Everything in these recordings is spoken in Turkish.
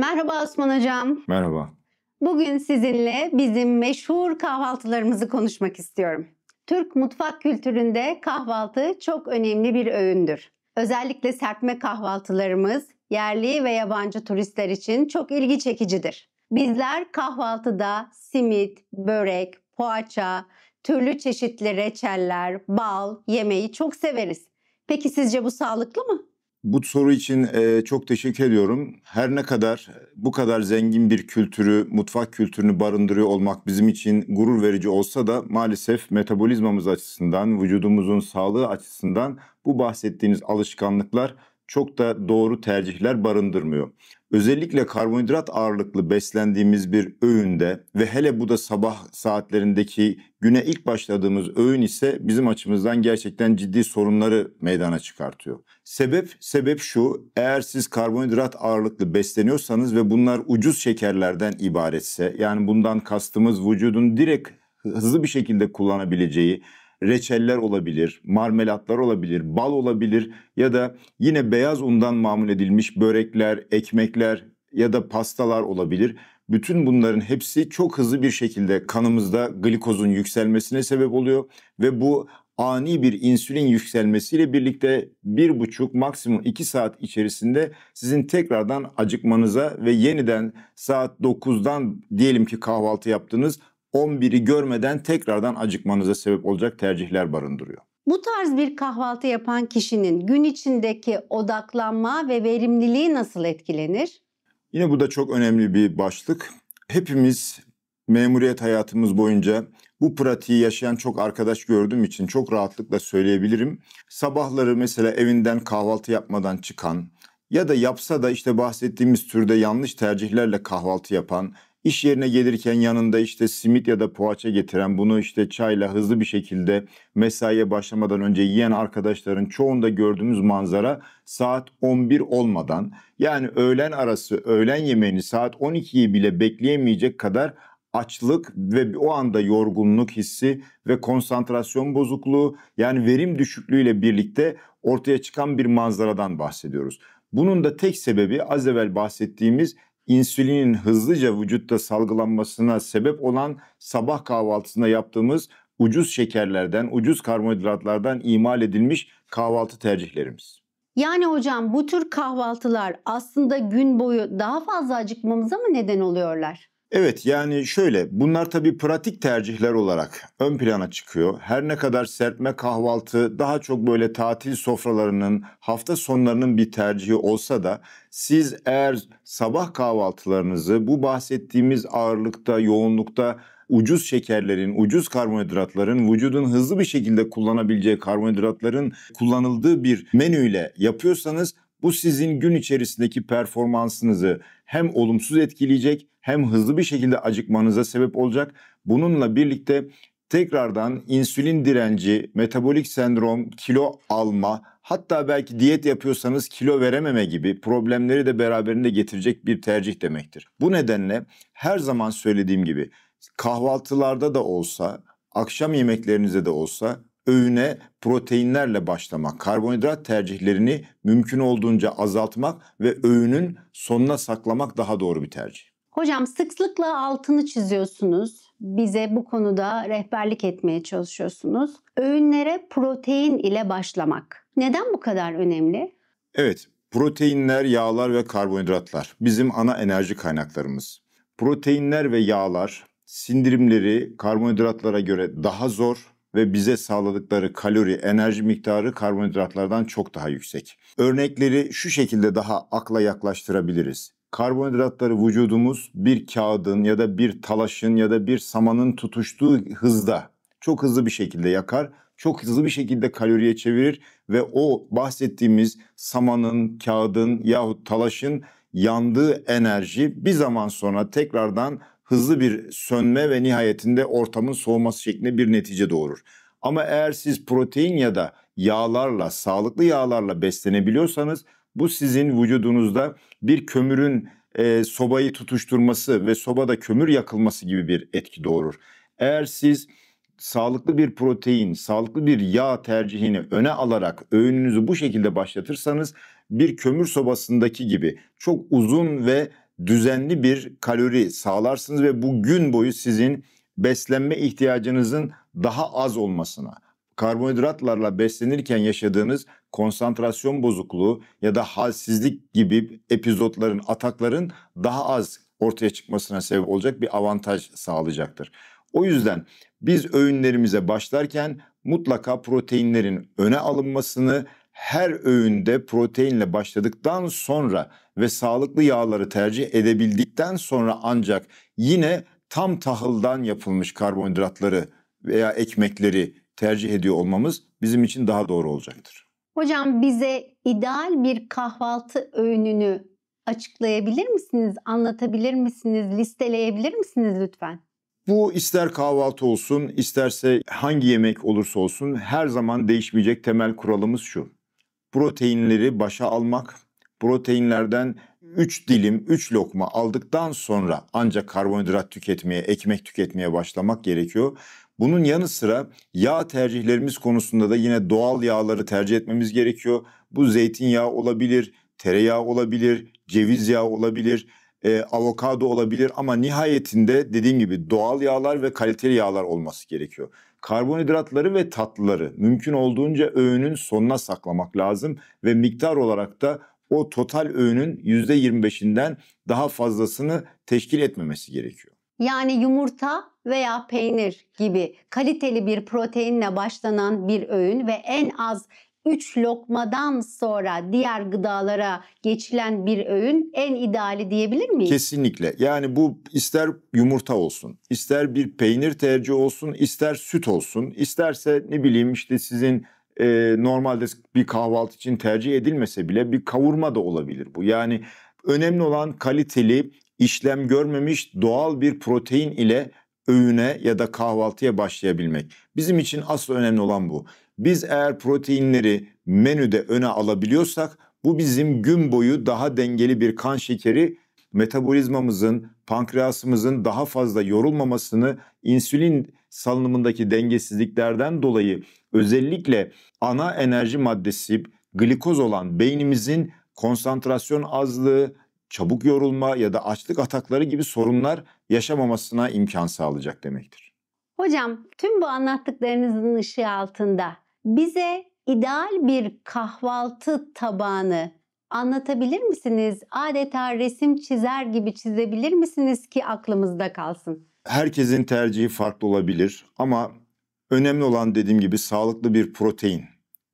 Merhaba Osman Hocam. Merhaba. Bugün sizinle bizim meşhur kahvaltılarımızı konuşmak istiyorum. Türk mutfak kültüründe kahvaltı çok önemli bir öğündür. Özellikle serpme kahvaltılarımız yerli ve yabancı turistler için çok ilgi çekicidir. Bizler kahvaltıda simit, börek, poğaça, türlü çeşitli reçeller, bal yemeyi çok severiz. Peki sizce bu sağlıklı mı? Bu soru için çok teşekkür ediyorum. Her ne kadar bu kadar zengin bir kültürü, mutfak kültürünü barındırıyor olmak bizim için gurur verici olsa da maalesef metabolizmamız açısından, vücudumuzun sağlığı açısından bu bahsettiğiniz alışkanlıklar çok da doğru tercihler barındırmıyor. Özellikle karbonhidrat ağırlıklı beslendiğimiz bir öğünde ve hele bu da sabah saatlerindeki güne ilk başladığımız öğün ise bizim açımızdan gerçekten ciddi sorunları meydana çıkartıyor. Sebep şu: eğer siz karbonhidrat ağırlıklı besleniyorsanız ve bunlar ucuz şekerlerden ibaretse, yani bundan kastımız vücudun direkt hızlı bir şekilde kullanabileceği reçeller olabilir, marmelatlar olabilir, bal olabilir ya da yine beyaz undan mamul edilmiş börekler, ekmekler ya da pastalar olabilir. Bütün bunların hepsi çok hızlı bir şekilde kanımızda glikozun yükselmesine sebep oluyor ve bu ani bir insülin yükselmesiyle birlikte 1,5 maksimum 2 saat içerisinde sizin tekrardan acıkmanıza ve yeniden saat 9'dan diyelim ki kahvaltı yaptınız, 11'i görmeden tekrardan acıkmanıza sebep olacak tercihler barındırıyor. Bu tarz bir kahvaltı yapan kişinin gün içindeki odaklanma ve verimliliği nasıl etkilenir? Yine bu da çok önemli bir başlık. Hepimiz memuriyet hayatımız boyunca bu pratiği yaşayan çok arkadaş gördüğüm için çok rahatlıkla söyleyebilirim. Sabahları mesela evinden kahvaltı yapmadan çıkan ya da yapsa da işte bahsettiğimiz türde yanlış tercihlerle kahvaltı yapan, iş yerine gelirken yanında işte simit ya da poğaça getiren, bunu işte çayla hızlı bir şekilde mesaiye başlamadan önce yiyen arkadaşların çoğunda gördüğümüz manzara saat 11 olmadan, yani öğlen arası öğlen yemeğini saat 12'yi bile bekleyemeyecek kadar açlık ve o anda yorgunluk hissi ve konsantrasyon bozukluğu, yani verim düşüklüğüyle birlikte ortaya çıkan bir manzaradan bahsediyoruz. Bunun da tek sebebi az evvel bahsettiğimiz insülinin hızlıca vücutta salgılanmasına sebep olan sabah kahvaltısında yaptığımız ucuz şekerlerden, ucuz karbonhidratlardan imal edilmiş kahvaltı tercihlerimiz. Yani hocam bu tür kahvaltılar aslında gün boyu daha fazla acıkmamıza mı neden oluyorlar? Evet, yani şöyle, bunlar tabii pratik tercihler olarak ön plana çıkıyor. Her ne kadar serpme kahvaltı daha çok böyle tatil sofralarının, hafta sonlarının bir tercihi olsa da siz eğer sabah kahvaltılarınızı bu bahsettiğimiz ağırlıkta, yoğunlukta ucuz şekerlerin, ucuz karbonhidratların, vücudun hızlı bir şekilde kullanabileceği karbonhidratların kullanıldığı bir menüyle yapıyorsanız bu sizin gün içerisindeki performansınızı hem olumsuz etkileyecek hem hızlı bir şekilde acıkmanıza sebep olacak. Bununla birlikte tekrardan insülin direnci, metabolik sendrom, kilo alma, hatta belki diyet yapıyorsanız kilo verememe gibi problemleri de beraberinde getirecek bir tercih demektir. Bu nedenle her zaman söylediğim gibi kahvaltılarda da olsa, akşam yemeklerinize de olsa öğüne proteinlerle başlamak, karbonhidrat tercihlerini mümkün olduğunca azaltmak ve öğünün sonuna saklamak daha doğru bir tercih. Hocam sıklıkla altını çiziyorsunuz. Bize bu konuda rehberlik etmeye çalışıyorsunuz. Öğünlere protein ile başlamak. Neden bu kadar önemli? Evet, proteinler, yağlar ve karbonhidratlar bizim ana enerji kaynaklarımız. Proteinler ve yağlar sindirimleri karbonhidratlara göre daha zor ve bize sağladıkları kalori, enerji miktarı karbonhidratlardan çok daha yüksek. Örnekleri şu şekilde daha akla yaklaştırabiliriz. Karbonhidratları vücudumuz bir kağıdın ya da bir talaşın ya da bir samanın tutuştuğu hızda çok hızlı bir şekilde yakar, çok hızlı bir şekilde kaloriye çevirir ve o bahsettiğimiz samanın, kağıdın yahut talaşın yandığı enerji bir zaman sonra tekrardan hızlı bir sönme ve nihayetinde ortamın soğuması şeklinde bir netice doğurur. Ama eğer siz protein ya da yağlarla, sağlıklı yağlarla beslenebiliyorsanız bu sizin vücudunuzda bir kömürün sobayı tutuşturması ve sobada kömür yakılması gibi bir etki doğurur. Eğer siz sağlıklı bir protein, sağlıklı bir yağ tercihini öne alarak öğününüzü bu şekilde başlatırsanız bir kömür sobasındaki gibi çok uzun ve düzenli bir kalori sağlarsınız ve bu gün boyu sizin beslenme ihtiyacınızın daha az olmasına, karbonhidratlarla beslenirken yaşadığınız konsantrasyon bozukluğu ya da halsizlik gibi epizotların, atakların daha az ortaya çıkmasına sebep olacak bir avantaj sağlayacaktır. O yüzden biz öğünlerimize başlarken mutlaka proteinlerin öne alınmasını, her öğünde proteinle başladıktan sonra ve sağlıklı yağları tercih edebildikten sonra ancak yine tam tahıldan yapılmış karbonhidratları veya ekmekleri tercih ediyor olmamız bizim için daha doğru olacaktır. Hocam bize ideal bir kahvaltı öğününü açıklayabilir misiniz? Anlatabilir misiniz? Listeleyebilir misiniz lütfen? Bu ister kahvaltı olsun, isterse hangi yemek olursa olsun her zaman değişmeyecek temel kuralımız şu: proteinleri başa almak, proteinlerden 3 dilim, 3 lokma aldıktan sonra ancak karbonhidrat tüketmeye, ekmek tüketmeye başlamak gerekiyor. Bunun yanı sıra yağ tercihlerimiz konusunda da yine doğal yağları tercih etmemiz gerekiyor. Bu zeytinyağı olabilir, tereyağı olabilir, ceviz yağı olabilir, avokado olabilir ama nihayetinde dediğim gibi doğal yağlar ve kaliteli yağlar olması gerekiyor. Karbonhidratları ve tatlıları mümkün olduğunca öğünün sonuna saklamak lazım ve miktar olarak da o total öğünün %25'inden daha fazlasını teşkil etmemesi gerekiyor. Yani yumurta veya peynir gibi kaliteli bir proteinle başlanan bir öğün ve en az 3 lokmadan sonra diğer gıdalara geçilen bir öğün en ideali diyebilir miyiz? Kesinlikle. Yani bu ister yumurta olsun, ister bir peynir tercihi olsun, ister süt olsun, isterse ne bileyim işte sizin normalde bir kahvaltı için tercih edilmese bile bir kavurma da olabilir bu. Yani önemli olan kaliteli, işlem görmemiş doğal bir protein ile öğüne ya da kahvaltıya başlayabilmek. Bizim için asıl önemli olan bu. Biz eğer proteinleri menüde öne alabiliyorsak bu bizim gün boyu daha dengeli bir kan şekeri, metabolizmamızın, pankreasımızın daha fazla yorulmamasını, insülin salınımındaki dengesizliklerden dolayı özellikle ana enerji maddesi glikoz olan beynimizin konsantrasyon azlığı, çabuk yorulma ya da açlık atakları gibi sorunlar yaşamamasına imkan sağlayacak demektir. Hocam tüm bu anlattıklarınızın ışığı altında bize ideal bir kahvaltı tabağını anlatabilir misiniz? Adeta resim çizer gibi çizebilir misiniz ki aklımızda kalsın? Herkesin tercihi farklı olabilir ama önemli olan dediğim gibi sağlıklı bir protein.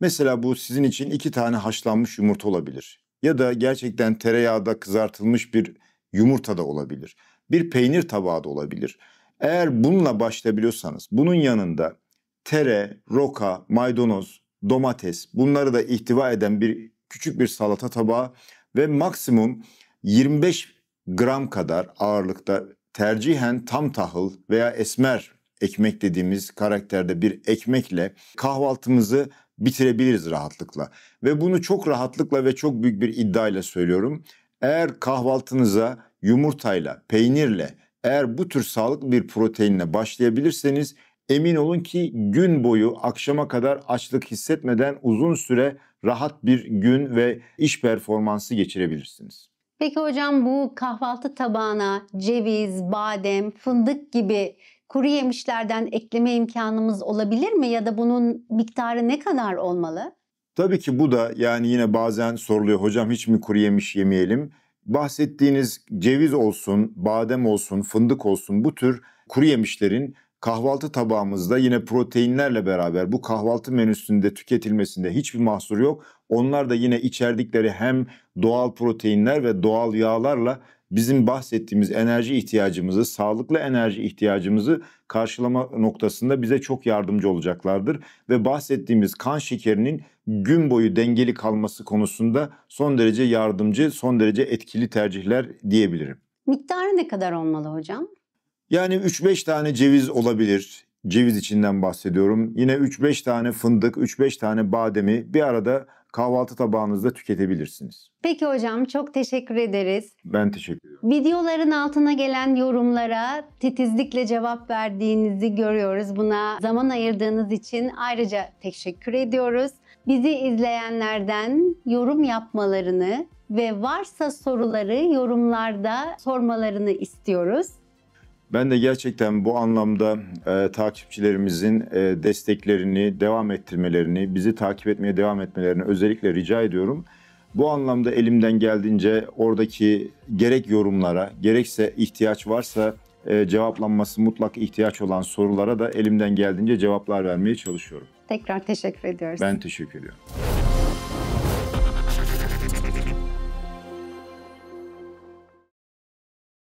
Mesela bu sizin için 2 tane haşlanmış yumurta olabilir. Ya da gerçekten tereyağda kızartılmış bir yumurta da olabilir. Bir peynir tabağı da olabilir. Eğer bununla başlayabiliyorsanız bunun yanında tere, roka, maydanoz, domates bunları da ihtiva eden bir küçük bir salata tabağı ve maksimum 25 gram kadar ağırlıkta tercihen tam tahıl veya esmer ekmek dediğimiz karakterde bir ekmekle kahvaltımızı bitirebiliriz rahatlıkla. Ve bunu çok rahatlıkla ve çok büyük bir iddiayla söylüyorum. Eğer kahvaltınıza yumurtayla, peynirle, eğer bu tür sağlıklı bir proteinle başlayabilirseniz emin olun ki gün boyu akşama kadar açlık hissetmeden uzun süre rahat bir gün ve iş performansı geçirebilirsiniz. Peki hocam bu kahvaltı tabağına ceviz, badem, fındık gibi kuru yemişlerden ekleme imkanımız olabilir mi? Ya da bunun miktarı ne kadar olmalı? Tabii ki bu da yani yine bazen soruluyor, hocam hiç mi kuru yemiş yemeyelim? Bahsettiğiniz ceviz olsun, badem olsun, fındık olsun bu tür kuru yemişlerin kahvaltı tabağımızda yine proteinlerle beraber bu kahvaltı menüsünde tüketilmesinde hiçbir mahsur yok. Onlar da yine içerdikleri hem doğal proteinler ve doğal yağlarla bizim bahsettiğimiz enerji ihtiyacımızı, sağlıklı enerji ihtiyacımızı karşılama noktasında bize çok yardımcı olacaklardır. Ve bahsettiğimiz kan şekerinin gün boyu dengeli kalması konusunda son derece yardımcı, son derece etkili tercihler diyebilirim. Miktarı ne kadar olmalı hocam? Yani 3-5 tane ceviz olabilir. Ceviz içinden bahsediyorum. Yine 3-5 tane fındık, 3-5 tane bademi bir arada kahvaltı tabağınızda tüketebilirsiniz. Peki hocam çok teşekkür ederiz. Ben teşekkür ederim. Videoların altına gelen yorumlara titizlikle cevap verdiğinizi görüyoruz. Buna zaman ayırdığınız için ayrıca teşekkür ediyoruz. Bizi izleyenlerden yorum yapmalarını ve varsa soruları yorumlarda sormalarını istiyoruz. Ben de gerçekten bu anlamda takipçilerimizin desteklerini devam ettirmelerini, bizi takip etmeye devam etmelerini özellikle rica ediyorum. Bu anlamda elimden geldiğince oradaki gerek yorumlara, gerekse ihtiyaç varsa cevaplanması mutlak ihtiyaç olan sorulara da elimden geldiğince cevaplar vermeye çalışıyorum. Tekrar teşekkür ediyoruz. Ben teşekkür ediyorum.